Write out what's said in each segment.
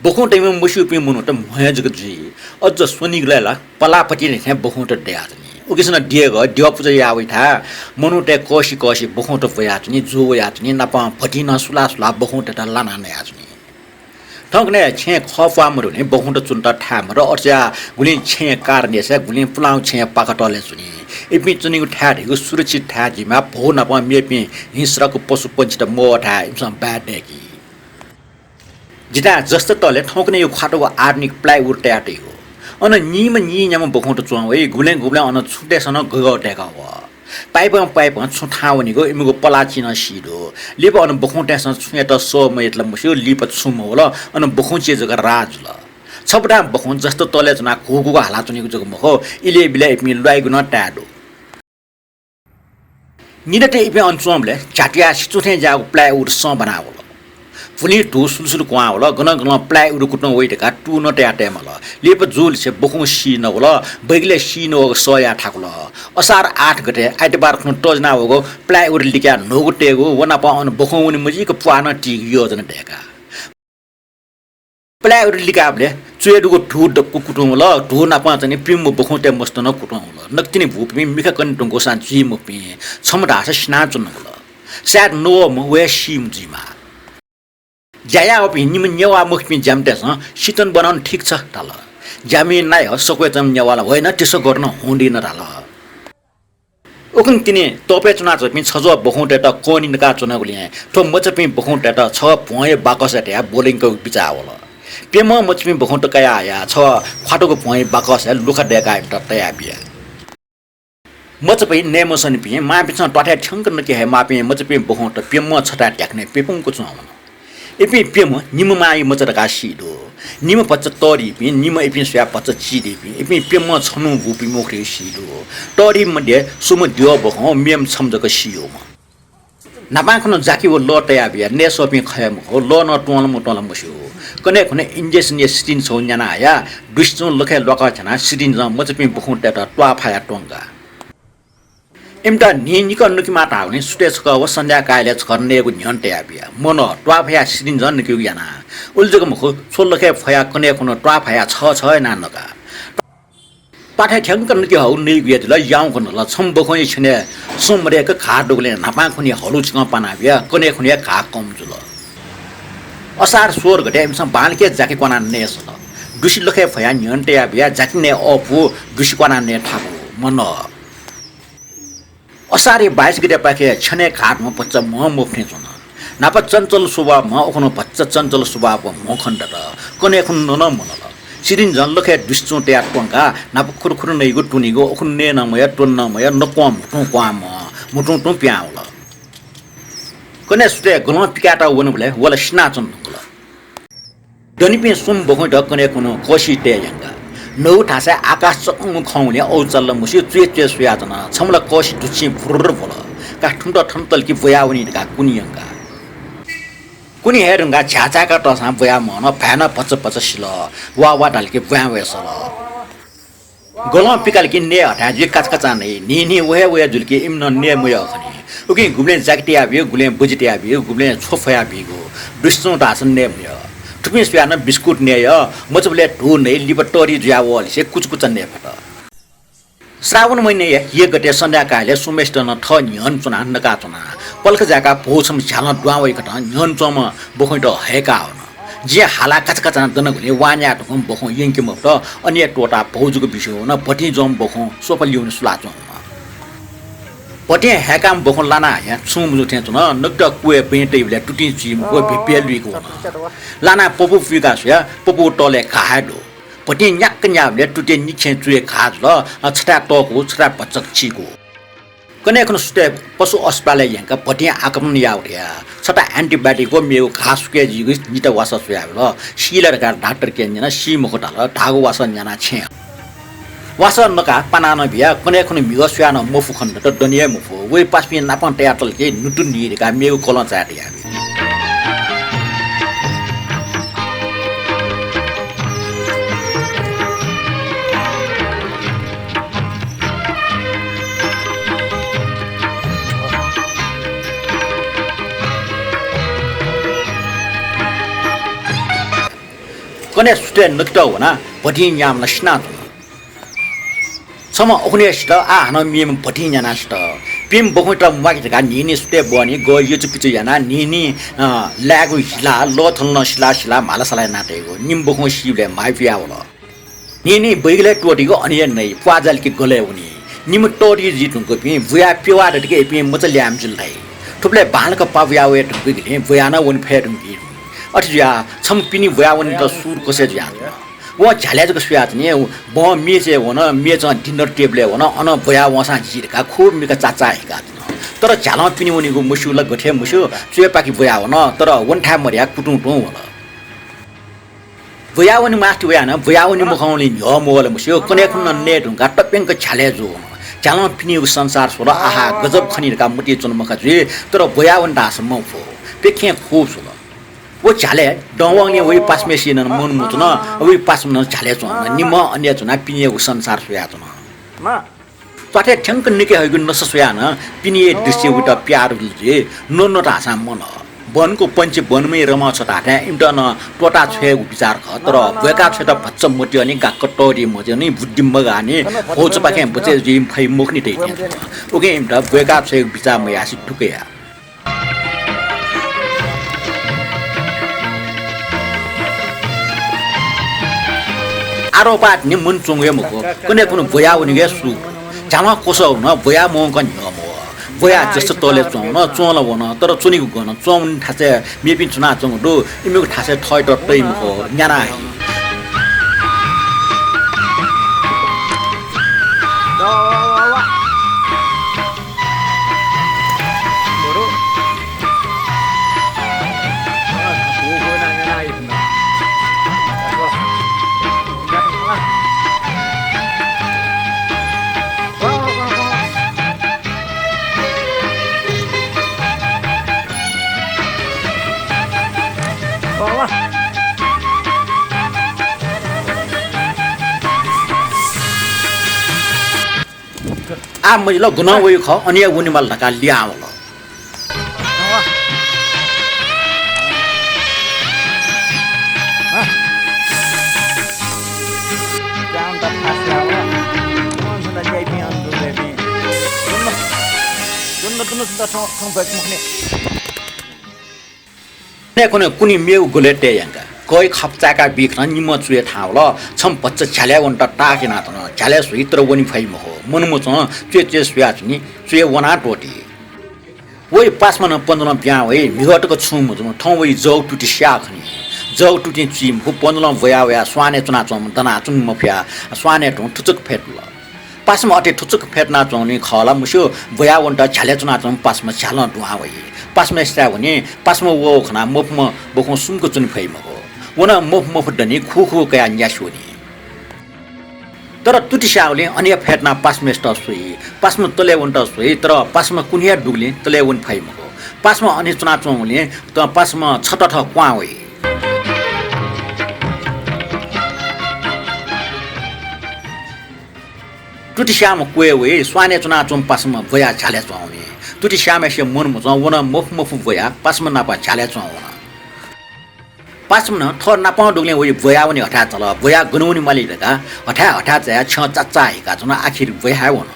Bokong time musu pi mono tam hoya jagji ajja soni glela pala pati ne bokong ta dia ni ukisna dia go dia puja ya wi tha mono te koshi koshi bokong ta ya ni jo ya ni na pa pati na sula sula bokong ta lana ne ya ni thong ne che kho fa mo ne bokong ta chun ta tha ma ro orja gulin che kar ne sa gulin pulang che pa ka to le suni ipi chuni ku tha de ku surachit tha ji ma bho na pa me pi hinsra ku posu panchi ta mo tha imsam bad de ki जिता जस्तो तले ठोक्ने यो खाटोको आर्निक plywood ट्याटे हो on निम नियामा बखौट चुवा है गुले गुले on छुटेसन गगटेका हो पाइप छुठा भनेको इमको पलाचिन सिडो लिप अन बखौटेसन छुए त सो मेतला मुस्यो लिप छुम होला अन बखौचे जगा राज ल छपडा बखौ जस्तो तले जना घोगुको हाला चुनेको जग मखो इले बिले इपि लुइगुन ट्याडो निदटे इपि अनचुमले चाटिया सिचुथे जाको प्लाइवुड स बनावो फुली टु सुलसुल क्वा होला गन गन प्लाइ उरु कुट्न वेटका टु न ट्याटे मल लेप जुल से बखु सी न होला बैगले सी न सया ठाकुल असार 8 गते आइतबार खन टजना होगो प्लाइ उरु लिक्या नोगटेगो वना प अन बखु उनि मजिक पुआन टी योजना टेका प्लाइ उरु लिकाबले चुएडुको ठु डक्कु कुटु ल ठु न प चाहिँ पिम बखु ते मस्त न कुटु ल नक्तिनि भुपि मिखा कन टंगो सान जी मुपि छमडा छ स्ना चुन ल स्याट नो म वे सिम जिमा जाया अब हिन्नी न्यावा मुखपि जामतेस सितन बनाउन ठीक छ तल जामी नाइ हो सकै तम न्यावाला होइन त्यसो गर्न हुँदैन तल ओकन तिने तपे चुना चाहिँ छजो बखौटे त कोनि नका चुना गुले त मचपि बखौटे त छ भए बाकसटे बोलिङको बिचा होला पेम मचपि बखौटे कया आया छ खाटोको भए बाकस लुखा देका त तया बिया मचपि नेमसन पि मा बिच टठ्या ठंक न के हे मापि मचपि बखौटे पेम छटा ट्याक्ने पेपुङको चुना इपि पेम निम माइ मचरका सिदो निम पच्च तरी पि निम इपि स्या पच्च चिदे पि इपि पेम छनु गुपि मोखरे सिदो तरी मध्ये सुम दियो बखौ मेम छमजक सियो म नापाखन जाकी वो लटया बिया नेसो पि खयम हो ल न टोल म टोल मस्यो कने कने इंजेक्शन ये सिटिन छौ न्याना आया दुष्चो लखे लका छना सिटिन ज मचपि बखौ टेटा ट्वा फाया टोंगा एमटा निनिक नुकी माता हुने सुटे छ व संध्या कायले छर्नेको न्यन्टे आबिया मन ट्वा फया सिदिन जन निकु याना उल्जको मुख छोलखे फया कने कुन ट्वा फया छ छ नानका पाठे ठ्याङ्क नुकी हौ नै गुया ल याउ कन ल छम बखै छने सोमरेको खा डोगले नापा खुनी हलु छ पनाबिया कने खुनी खा कम जुल असार स्वर घटे एमसम बालके जाके कोना नेस ल दुसी लखे फया न्यन्टे आबिया जाकिने अपु दुसी कोना ने ठाको मन असारे 22 गते पाके छने खाट म पच्च म मोफ्ने छन नाप चञ्चल स्वभाव म ओखनो पच्च चञ्चल स्वभाव म खण्ड त कने खुन न मनल सिरिन जन लखे दुष्चो ट्या टंका नाप खुरखुर नैगो टुनिगो ओखन ने नमय टुन नमय नक्वम टु क्वाम मुटु टु प्याउल कने सुते गन पिकाटा वन भले वला स्ना चन ल दनिपे सुम बगै ढ कने कुनो कोशी टे यंगा नौ ठासे आकाश चंग खौने औचल मुसी चुए सुयाजना छमला कोशी दुछि फुर भल का ठुन्ट ठन्तल कि बयाउनी का कुनियंगा कुनी हेरंगा छाछाका टसा बया मन फैन पच पच सिल वा डाल के बया वेसल गल पिकाल कि ने हटा जे काचकाचा नै नि वे जुलके इम्न ने मय खनि ओके गुब्ले जाकटिया बियो गुले बुजिटिया बियो गुब्ले छोफया बिगो दुष्चो दासन ने मय टुपिस प्यान बिस्कुट ने य मचबले ढु नै लिबटरी ज्यावल से कुचकुच ने फट श्रावण महिने ये गते संध्या काले सुमेष्ट न थ न्यन चुना नका चुना पल्क जाका भोसम झ्याल दुवावै कट न्यन चम बखैट हेका हुन जे हाला कचकचा दन गुले वान्या ठुम बखौ यंके मफ्ट अन्य टोटा भौजुको विषय हुन पटी जम बखौ सोपलिउन सुलाचो पटे हेकाम बखौ लाना या छुम जुथे चुन नगद कुए पेटे बिले टुटी चिम को बेपेलुको लाना पपु फिकास या पपु टले खाडो पटे न्याक न्याबले टुटे निखे चुए खाज ल छटा टको छटा पचक छिको कने कने सुते पशु अस्पताल यंका पटे आक्रमण याउया छटा एन्टिबायोटिक को मेउ घास के जिगु निटा वासा सुया ल सिलर का डाक्टर के जना सी मखटा ल ढागो वासा जना छे वासा नका पानान बिया कने कने मिगो सुयान मफु खण्ड त दनिया मफु वे पासपि नापन ट्याटल के नुटु निरेका मेउ कलन चाटिया कने सुटे नकटा होना भटी याम न स्ना सम ओखने स्ट आ हन मिम भटी याना स्ट पिम बखोट माके का निनी सुटे बनी ग यो पिचु याना निनी लागु हिला लोथल न सिला माला सला नाटेको निम बखो सिले माइफिया होला निनी बैगले टोटीको अनियन नै पाजल के गले हुनी निम टोटी जितुको पि बुया पिवा दके पि मच ल्याम जुलै थुप्ले भालको पाव्या वे टुगिले बुया न वन फेर कि अठिया छम पिनी बुया वन त सुर कसे ज्या वो झाल्याजको सुयात नि ब मेचे होन मेच डिनर टेबल होन अन बुया वसा जिरका खूब मिका चाचा हिका तर झाल पिनी उनीको मुसुला गठे मुसु चुए पाकी बुया होन तर वनठा मर्या कुटुटु होला बुया वन मास्टि बुया न बुया वन मुखौली न्यो मोल मुसु कने कुन नेट हुँका टप्पेंक झाल्याजो झाल पिनीको संसार सोला आहा गजब खनिरका मुटी चुनमखा जुए तर बुया वन दास मफो पेखे खूब सोला वो झाले डवाङले वही पासमे सिन मन मुतन वही पासमे झाले चो निम अन्य चुना पिनीको संसार सोया चुना म तथे ठंक निके हगु नस सोया न पिनीए दृश्य उटा प्यार जे नो नो रासा मन वनको पंच वनमै रमा छटाटे इन्टन टोटा छे विचार ख तर भएका छटा भच्च मोटी अनि गा कटोरी मजे नि बुद्धि मगाने होच पाके बचे जिम फै मुखनी दै ओके इन्टा भएका छे विचार म यासी ठुकेया आरोपात नि मन चोंगे मको कने कुन भया उनीगे सु जामा कोसौ न भया मोंक न्यम भया जस्तो तले चों न चोला वन तर चुनीको गन चों ठासे मेपिन चुना चों दो इमेको ठासे थय टट्टै मको न्याना आ मैले गुना वयो ख अनि उनी मल ढका लिया होला ने कुनी मेउ गोलेटे यांगा कोही खप्चाका बिख्न निम चुए ठाउँ ल छम बच्चा छ्याल्या वन्ट टाके ना त छ्याल्या सुइत्र वनि फैम हो मनमु छ चुए सुयाच नि चुए वना टोटी वइ पासमा न 15 ब्या वइ मिगटको छुम ठौ वइ जौ टुटी स्याखनी जौ टुटी चिम हु 15 वया वया स्वाने चुना चम दना चुन मफ्या स्वाने ठौ ठुचुक फेटल पासमा अटे ठुचुक फेट्ना चौनी खला मुसु वया वन्ट छ्याल्या चुना चम पासमा छ्याल दुहा वइ पासमा स्या भने पासमा वो खना मफमा बखौ सुमको चुन फैम हो वना मफ डनी खुखु कया न्यासोनी तर तुटिसाउले अनि फेट्ना पासमा स्टसुई पासमा तले वन्ट सुई तर पासमा कुनिया डुगले तले वन फैमको पासमा अनि चुना चौले त पासमा छटठ क्वा वइ तुटिसाम कुए वइ स्वाने चुना चुम पासमा भया छाले चौने तुटिसामे से मन मु वना मफ भया पासमा नापा छाले चौना पासमा थोर नापाउ डुगले वइ भया वनि हटा चल भया गनुनी मालिका हटा चाहिँ छ चाचा हिका छन आखिर भया वन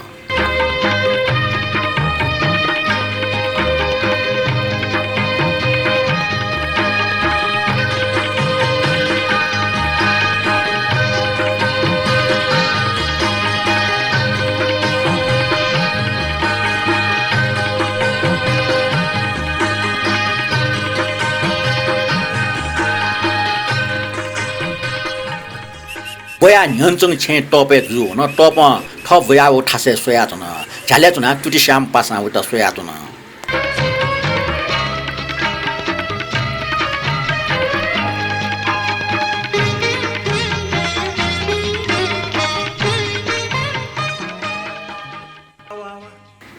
भया न्यन्चङ छे टपे जु न टप ठ भया ओ ठासे सोया छन झ्याले छन टुटी श्याम पासा उत सोया छन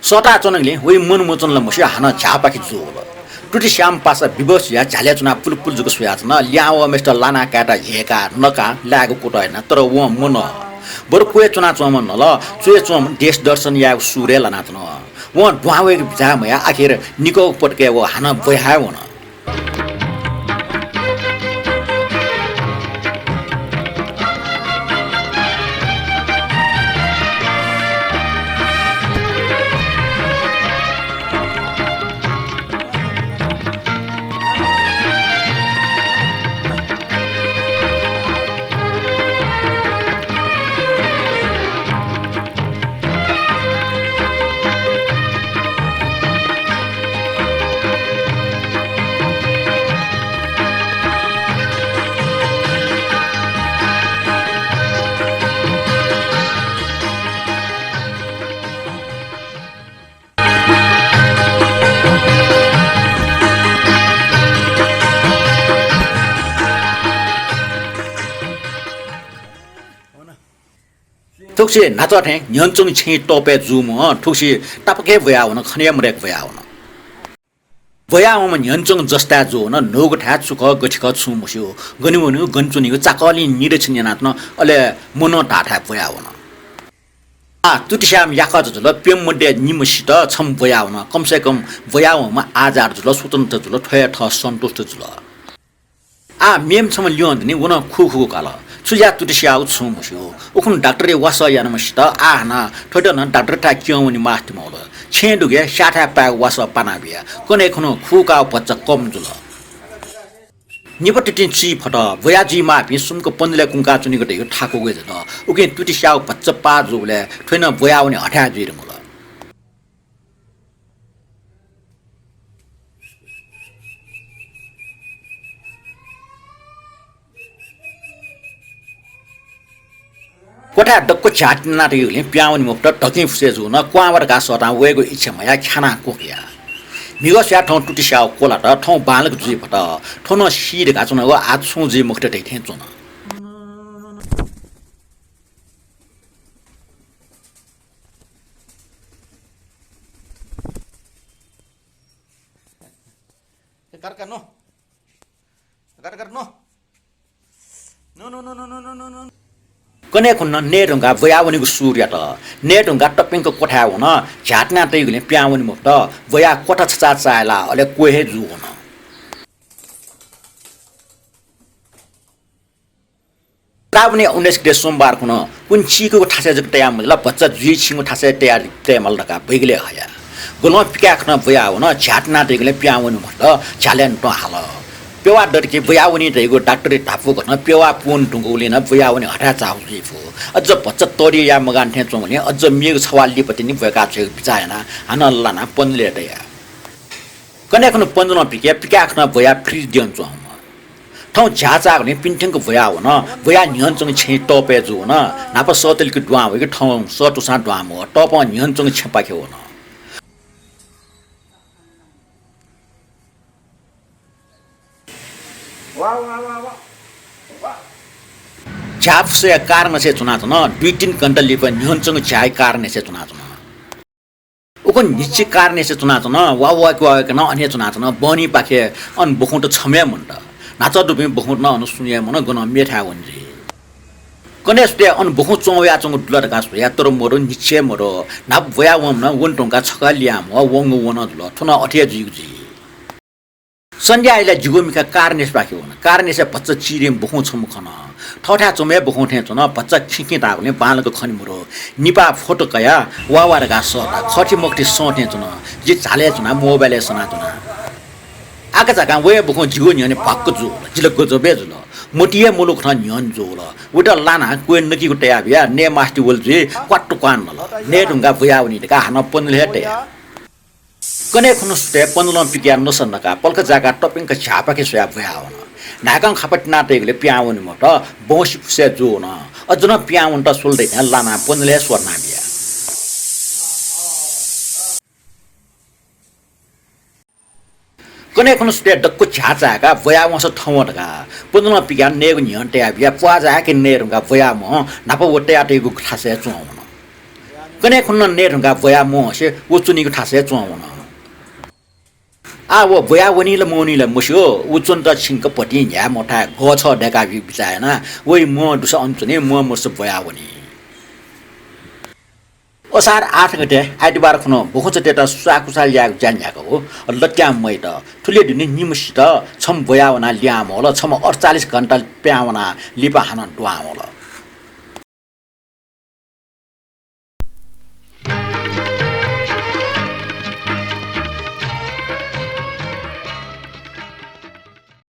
सटा चनले वइ मन मोचन ल मसिया हाना झापाकी जु होला टुटी श्याम पासा विवश या झाल्या चुना पुलपुल जुको सुया छ न ल्याव मिस्टर लाना काटा हेका नका लागु कोट हैन तर व मन बर कुए चुना चमन ल चुए चम देश दर्शन या सुरे लाना त न व ढ्वावे जाम या आखिर निको पटके व हाना बहाय वन ठोक्सी नाचठे न्यन्चुङ छि टोपे जुम ठोक्सी टापके भया हुन खनिया मरेक भया हुन भया हुन न्यन्चुङ जस्ता जो न नोग ठा चुक गठिक छु मुस्यो गनिवनु गन्चुनिको चाकली निरेछन नाच्न अले मन टाठा भया हुन तुटिश्याम याका जुल पेम मध्ये निमसित छम भया हुन कमसे कम भया हुन आजार जुल स्वतन्त्र जुल ठय ठ सन्तुष्ट जुल मेम छम लियोन नि वन खु काल सुजा तुटिश्याउ छु मुस्यो उखुन डाक्टरे वास यानमसित ना ठोटन डाक्टर टा क्यों नि मास्ति मौल छेडुगे साठा पा वास पानाबिया कोने खनो खुका बच्चा कम जुल निपटिटिन ची फट भयाजी मा पि सुमको पन्दले कुंका चुनिगटे यो ठाको गए जन उके तुटिश्याउ बच्चा पा जुले ठोइन भयाउने हटा जिर मुल कोठा डक्को छाट्ना रेले प्याउनी मुक्त टकी फुसे जो न क्वावर का सटा वेगो इच्छा मया खाना कोकिया मिगो स्या ठौ टुटिश्याउ कोला त ठौ बालक जुइ फट ठौ न सिर का चुन व आज सु जी मुक्त दै थे चुन कर नो कर नो नो कने खुन्न नेटुङका भयावनीको सूर्य त नेटुङका टपिङको कोठा हुन झ्याट्ना तैगुले प्यावनी मुक्त भया कोठा छचा चाला अले कोहे जु हुन रावने 19 गते सोमबार खुन कुन्छीको ठासे जक्तया मल बच्चा जुइ छिङो ठासे तयार तेमल ढका बैगले हया गुलो पिका खन भया हुन झ्याट्ना तैगुले प्यावनी मुक्त झ्यालेन त हाल पेवा डरके भयावनी रहेको डाक्टरले टापु गर्न पेवा पुन ढुङ्गौले न भयावनी हटा चाउफु अझ बच्चा तोरी या मगान थे चोङले अझ मेग छवाली पति नि भएका छ बिचायना हनल्लाना पनले दया कने खन पन्जना पिका खन भया फ्रिज दिन चोङ ठौ झाचा गर्ने पिन्ठङको भया हुन भया न्यन्चङ छै टपे जो न नाप सतलको दुवा भएको ठौ सटुसा दुवा म टप न्यन्चङ छपाके हुन झापसे कारण से चुना चुना 2-3 घण्टा लिप न्यन्चङ छाइ कारण से चुना चुना उको निश्चित कारण से चुना चुना वा को न अन्य चुना चुना बनी पाखे अन बखुट छमे मन्ट नाच दुबे बखुट न अनु सुनिया मन गन मेठा हुन्जी कनेसले अन बखु चौया चंग दुलर गास या तर मोरो निश्चय मोरो ना भया वम न वन टंका छका लियाम वंग वन दुल थुना अठिया जिगुजी संध्याइला जुगोमिका कारणेस बाकी हुन कारणेस बच्चा चिरेम बखु छम खन ठठा चमे बखु थे चन बच्चा खिकि दागले बालको खनि मुरो निपा फोटो कया वावार गा सटा खठी मक्ति सोटे चन जे झाले चन मोबाइल सना चन आका जका वे बखु जिगो नि पक्क जु जिलको जबे जुल मोटिए मुलुक न न्यन जुल उटा लाना कोइन नकीको टया बिया ने मास्टी वल जे क्वाट्टु कान ल ने ढुंगा भयाउनी का हन पनले टया कने खुनुस्ते पनलम पिक्या नसनका पल्क जागा टपिङका छापाके सोया भयाउन नागङ खपट नाटेगले प्याउनी मट बोसी फुसे जोन अझन प्याउन त सोल्दै लाना पनले स्वर्ना बिया कने खुनुस्ते डक्को छाचाका भयावस ठौडका पनलम पिक्या नेगु न्यन्टे बिया प्वाजा के नेरुगा भयाम नाप वटे आटेगु खासे चुआउन कने खुन्न नेरुगा भयाम से उचुनीको ठासे चुआउन वो भयावनी ल मोनी ल मुस्यो उचुन त छिंक पटी न्या मोठा गोछ डेका बि बिचायना वइ म दुस अन्तने म मुस भयावनी असार 8 गते आइतबार खनो बहुत टेटा सुसाकुसा ल्याग जान्याको हो लट्या मै त ठुले दिने निमसित छम भयावना ल्याम होला छम 48 घण्टा प्यावना लिपा हान डुवा होला